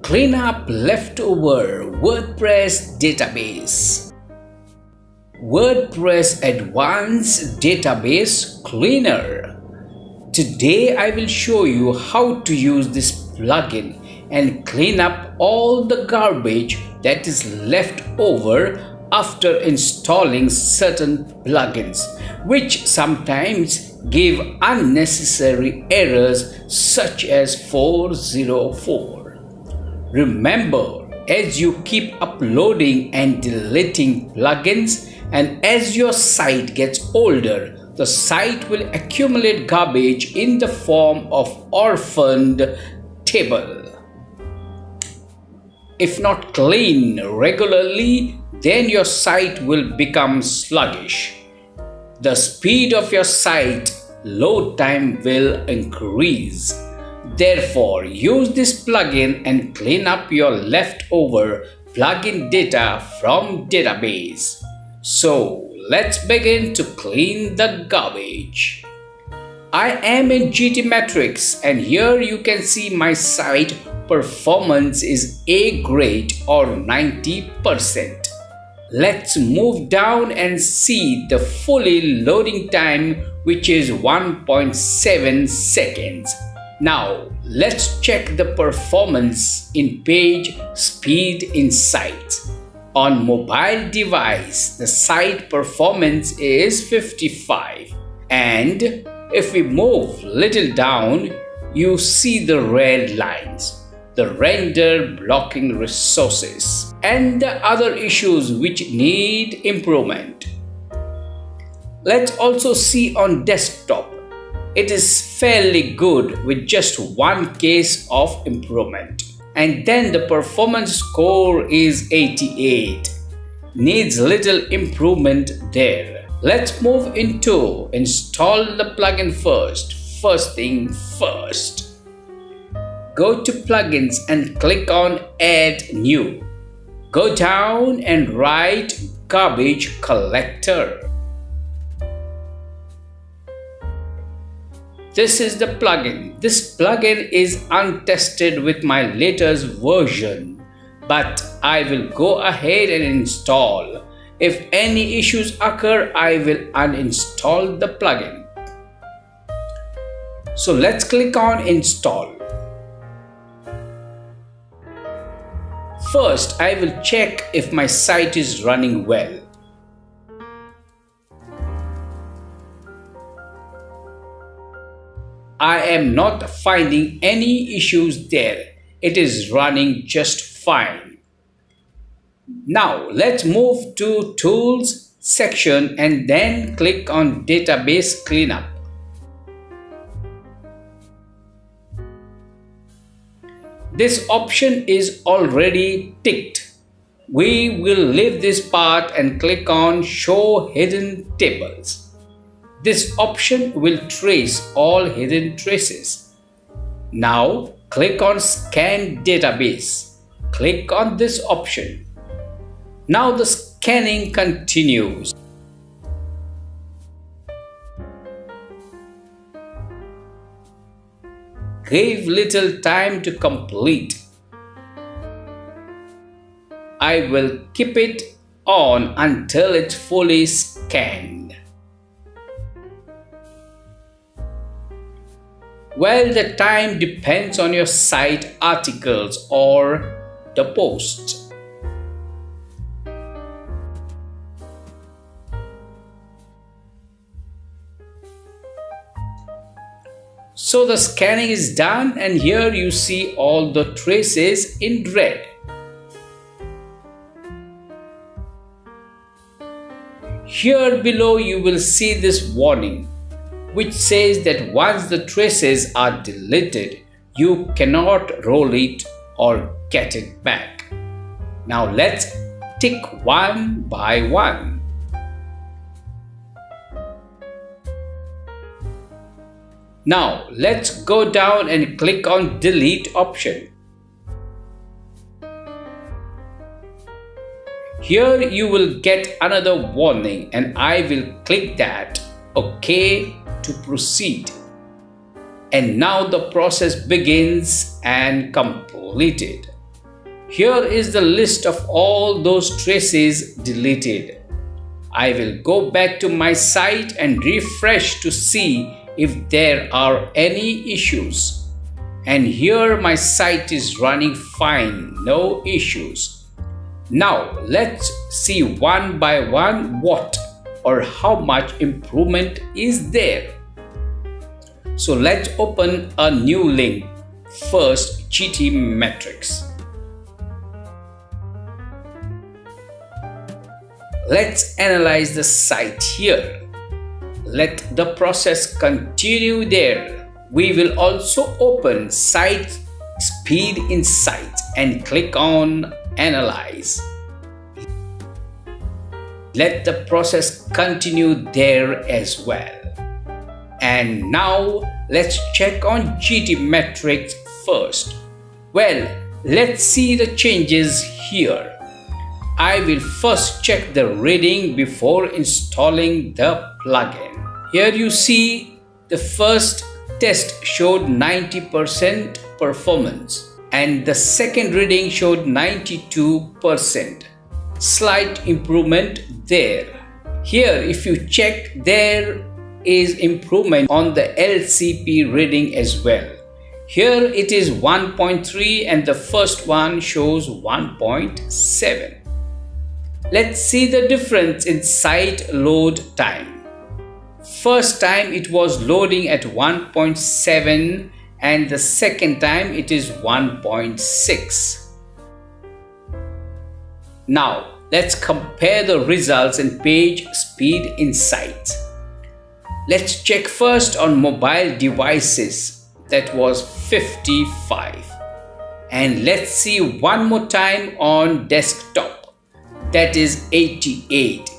Clean up leftover WordPress database. WordPress Advanced Database Cleaner. Today I will show you how to use this plugin and clean up all the garbage that is left over after installing certain plugins, which sometimes give unnecessary errors such as 404. Remember, as you keep uploading and deleting plugins, and as your site gets older, the site will accumulate garbage in the form of orphaned table. If not cleaned regularly, then your site will become sluggish. The speed of your site load time will increase. Therefore, use this plugin and clean up your leftover plugin data from database. So, let's begin to clean the garbage. I am in GTmetrix and here you can see my site performance is A grade or 90%. Let's move down and see the fully loading time, which is 1.7 seconds. Now, let's check the performance in page speed in site. On mobile device, the site performance is 55. And if we move little down, you see the red lines, the render blocking resources, and the other issues which need improvement. Let's also see on desktop. It is fairly good with just one case of improvement. And then the performance score is 88. Needs little improvement there. Let's move into install the plugin first. First thing first. Go to plugins and click on add new. Go down and write garbage collector. This is the plugin. This plugin is untested with my latest version, but I will go ahead and install. If any issues occur, I will uninstall the plugin. So let's click on install. First, I will check if my site is running well. I am not finding any issues there. It is running just fine. Now let's move to Tools section and then click on Database Cleanup. This option is already ticked. We will leave this part and click on Show Hidden Tables. This option will trace all hidden traces. Now click on Scan Database. Click on this option. Now the scanning continues. Give little time to complete. I will keep it on until it's fully scanned. Well, the time depends on your site articles or the posts. So the scanning is done and here you see all the traces in red. Here below you will see this warning, which says that once the traces are deleted, you cannot roll it or get it back. Now let's tick one by one. Now let's go down and click on Delete option. Here you will get another warning and I will click that OK to proceed. And now the process begins and completed. Here is the list of all those traces deleted. I will go back to my site and refresh to see if there are any issues. And here my site is running fine, no issues. Now let's see one by one what or how much improvement is there. So let's open a new link. First, GT metrics. Let's analyze the site here. Let the process continue there. We will also open Site Speed Insight and click on Analyze. Let the process continue there as well. And now let's check on GT metrics first. Well, let's see the changes here. I will first check the reading before installing the plugin. Here you see the first test showed 90% performance and the second reading showed 92%. Slight improvement there. Here if you check, there is improvement on the LCP reading as well. Here it is 1.3 and the first one shows 1.7. Let's see the difference in site load time. First time it was loading at 1.7 and the second time it is 1.6. Now let's compare the results in Page Speed Insight. Let's check first on mobile devices, that was 55. And let's see one more time on desktop, that is 88.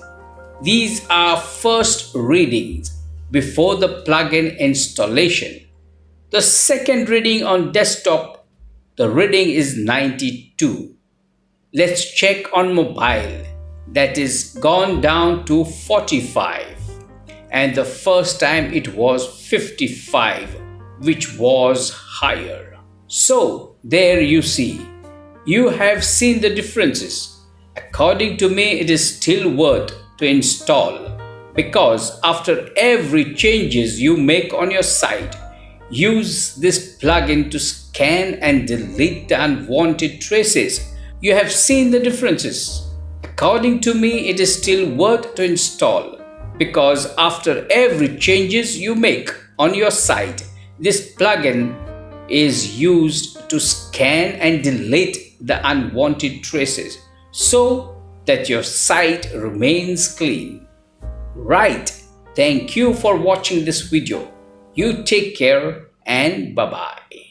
These are first readings before the plugin installation. The second reading on desktop, the reading is 92. Let's check on mobile, that is gone down to 45. And the first time it was 55, which was higher. So there you see, you have seen the differences. According to me, it is still worth to install, because after every changes you make on your site, use this plugin to scan and delete the unwanted traces. You have seen the differences. According to me, it is still worth to install, because after every changes you make on your site, this plugin is used to scan and delete the unwanted traces so that your site remains clean. Right, thank you for watching this video. You take care and bye-bye.